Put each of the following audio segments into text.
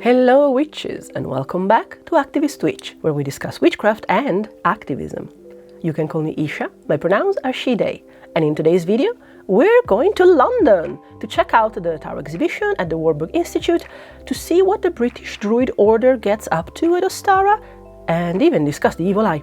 Hello witches, and welcome back to Activist Witch, where we discuss witchcraft and activism. You can call me Isha, my pronouns are she, they, and in today's video we're going to London to check out the tarot exhibition at the Warburg Institute, to see what the British Druid order gets up to at Ostara, and even discuss the evil eye.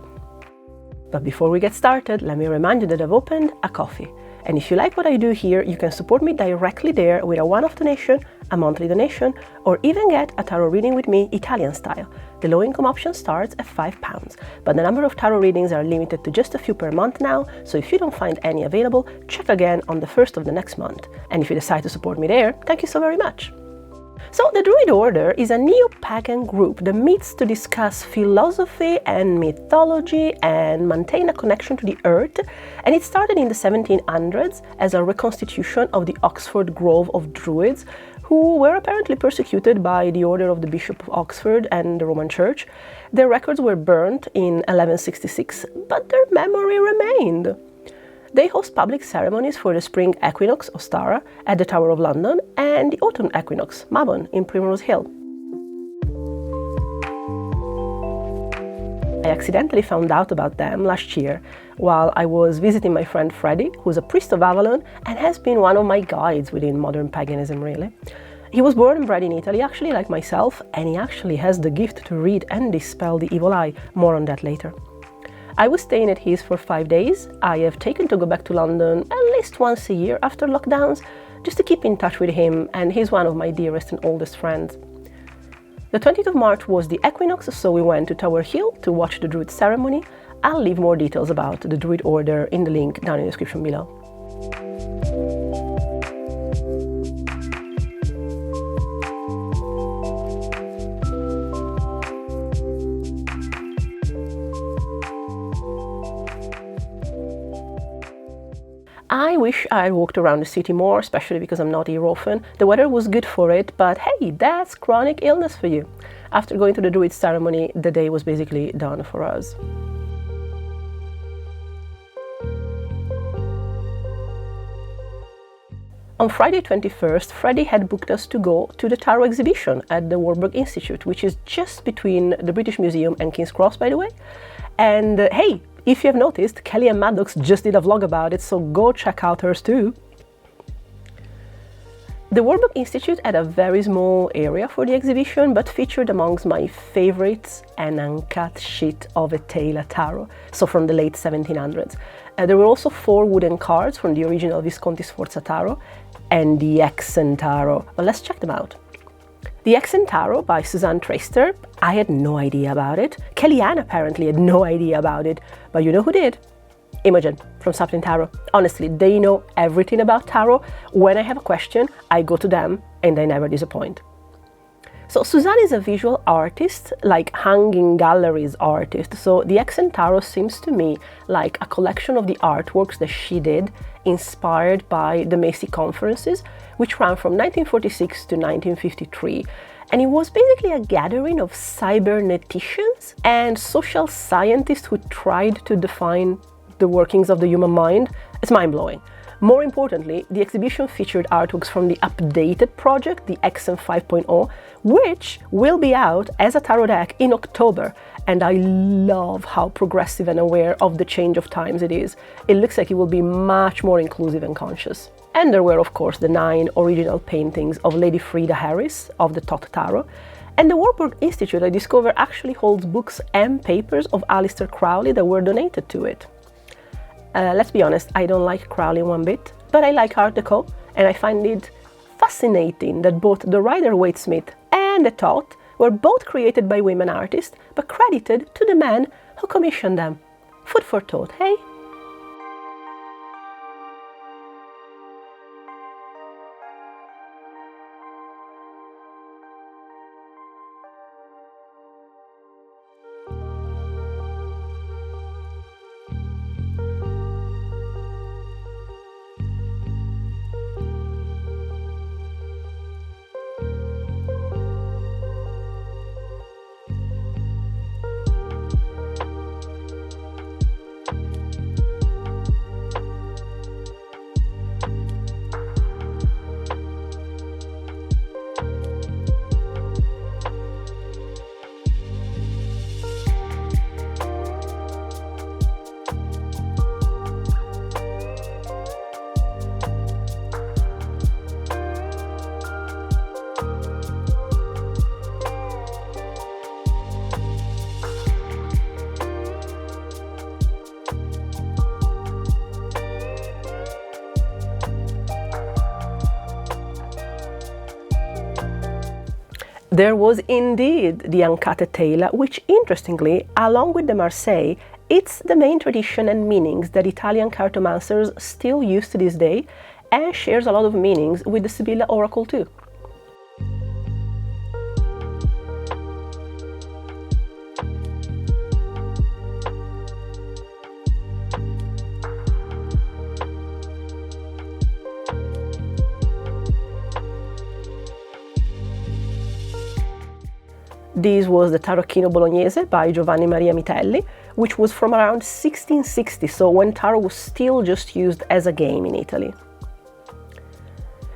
But before we get started, let me remind you that I've opened a Ko-fi. And if you like what I do here, you can support me directly there with a one-off donation, a monthly donation, or even get a tarot reading with me Italian style. The low-income option starts at £5, but the number of tarot readings are limited to just a few per month now, so if you don't find any available, check again on the 1st of the next month. And if you decide to support me there, thank you so very much. So the Druid Order is a neo-pagan group that meets to discuss philosophy and mythology and maintain a connection to the earth, and it started in the 1700s as a reconstitution of the Oxford Grove of Druids, who were apparently persecuted by the order of the Bishop of Oxford and the Roman Church. Their records were burnt in 1166, but their memory remained. They host public ceremonies for the spring equinox, Ostara, at the Tower of London, and the autumn equinox, Mabon, in Primrose Hill. I accidentally found out about them last year while I was visiting my friend Freida, who's a priest of Avalon and has been one of my guides within modern paganism, really. He was born and bred in Italy, actually, like myself, and he actually has the gift to read and dispel the evil eye. More on that later. I was staying at his for 5 days. I have taken to go back to London at least once a year after lockdowns, just to keep in touch with him, and he's one of my dearest and oldest friends. The 20th of March was the equinox, so we went to Tower Hill to watch the Druid ceremony. I'll leave more details about the Druid order in the link down in the description below. I wish I walked around the city more, especially because I'm not here often. The weather was good for it, but hey, that's chronic illness for you. After going to the Druid ceremony, the day was basically done for us. On Friday 21st, Freddie had booked us to go to the tarot exhibition at the Warburg Institute, which is just between the British Museum and King's Cross, by the way. And hey, if you have noticed, Kelly and Maddox just did a vlog about it, so go check out hers too. The Warburg Institute had a very small area for the exhibition, but featured amongst my favorites an uncut sheet of Etteilla Tarot, so from the late 1700s. There were also 4 wooden cards from the original Visconti-Sforza Tarot and the HEXEN Tarot. Well, let's check them out. The HEXEN Tarot by Suzanne Treister, I had no idea about it. Kellyanne apparently had no idea about it, but you know who did? Imogen from Substack Tarot. Honestly, they know everything about tarot. When I have a question, I go to them and they never disappoint. So Suzanne is a visual artist, like hanging galleries artist, so the HEXEN Tarot seems to me like a collection of the artworks that she did, inspired by the Macy conferences, which ran from 1946 to 1953. And it was basically a gathering of cyberneticians and social scientists who tried to define the workings of the human mind. It's mind-blowing. More importantly, the exhibition featured artworks from the updated project, the HEXEN 5.0, which will be out as a tarot deck in October. And I love how progressive and aware of the change of times it is. It looks like it will be much more inclusive and conscious. And there were, of course, the 9 original paintings of Lady Freida Harris of the Thoth Tarot. And the Warburg Institute, I discovered, actually holds books and papers of Aleister Crowley that were donated to it. Let's be honest, I don't like Crowley one bit, but I like Art Deco, and I find it fascinating that both the Rider-Waite-Smith and the Thoth were both created by women artists, but credited to the men who commissioned them. Food for thought, hey? There was indeed the uncut Etteilla, which interestingly, along with the Marseille, it's the main tradition and meanings that Italian cartomancers still use to this day, and shares a lot of meanings with the Sibylla oracle too. This was the Tarocchino Bolognese by Giovanni Maria Mitelli, which was from around 1660, so when tarot was still just used as a game in Italy.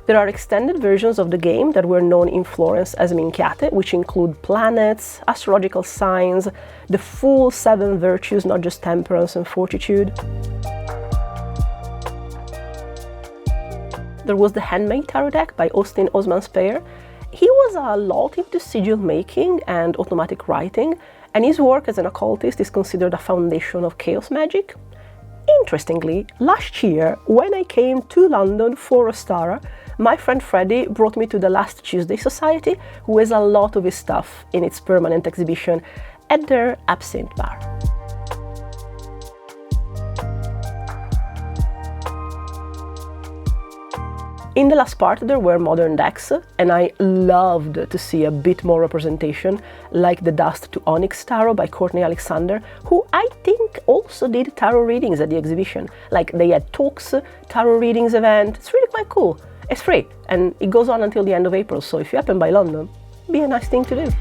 There are extended versions of the game that were known in Florence as minchiate, which include planets, astrological signs, the full 7 virtues, not just temperance and fortitude. There was the handmade tarot deck by Austin Osman Speyer. He was a lot into sigil making and automatic writing, and his work as an occultist is considered a foundation of chaos magic. Interestingly, last year, when I came to London for Ostara, my friend Freddie brought me to the Last Tuesday Society, who has a lot of his stuff in its permanent exhibition at their Absinthe Bar. In the last part there were modern decks, and I loved to see a bit more representation, like the Dust to Onyx Tarot by Courtney Alexander, who I think also did tarot readings at the exhibition. Like, they had talks, tarot readings event. It's really quite cool. It's free, and it goes on until the end of April, so if you happen by London, it'd be a nice thing to do.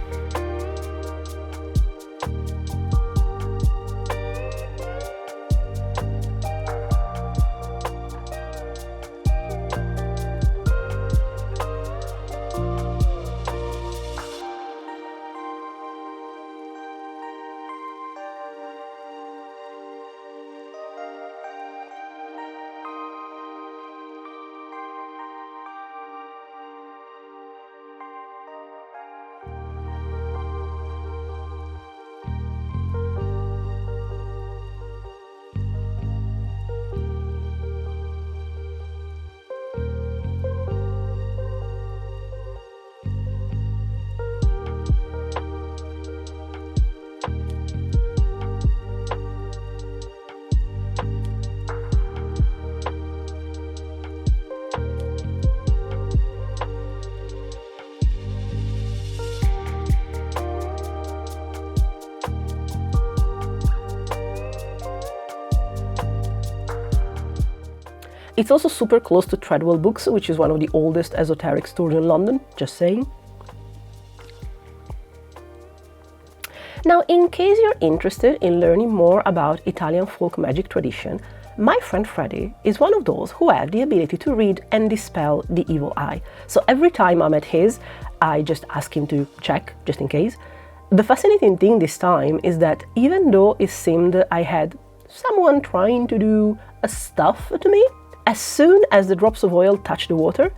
It's also super close to Treadwell Books, which is one of the oldest esoteric stores in London, just saying. Now, in case you're interested in learning more about Italian folk magic tradition, my friend Freddie is one of those who have the ability to read and dispel the evil eye. So every time I'm at his, I just ask him to check, just in case. The fascinating thing this time is that even though it seemed I had someone trying to do a stuff to me, as soon as the drops of oil touched the water,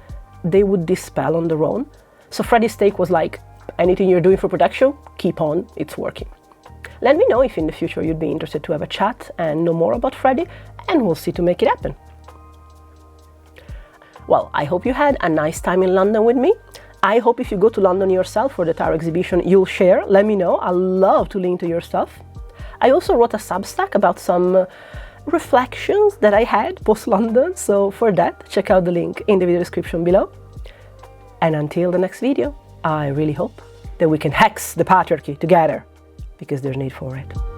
they would dispel on their own. So Freddie's take was like, anything you're doing for protection, keep on, it's working. Let me know if in the future you'd be interested to have a chat and know more about Freddie, and we'll see to make it happen. Well, I hope you had a nice time in London with me. I hope if you go to London yourself for the tarot exhibition, you'll share, let me know. I'd love to link to your stuff. I also wrote a Substack about some reflections that I had post-London, so for that, check out the link in the video description below. And until the next video, I really hope that we can hex the patriarchy together, because there's need for it.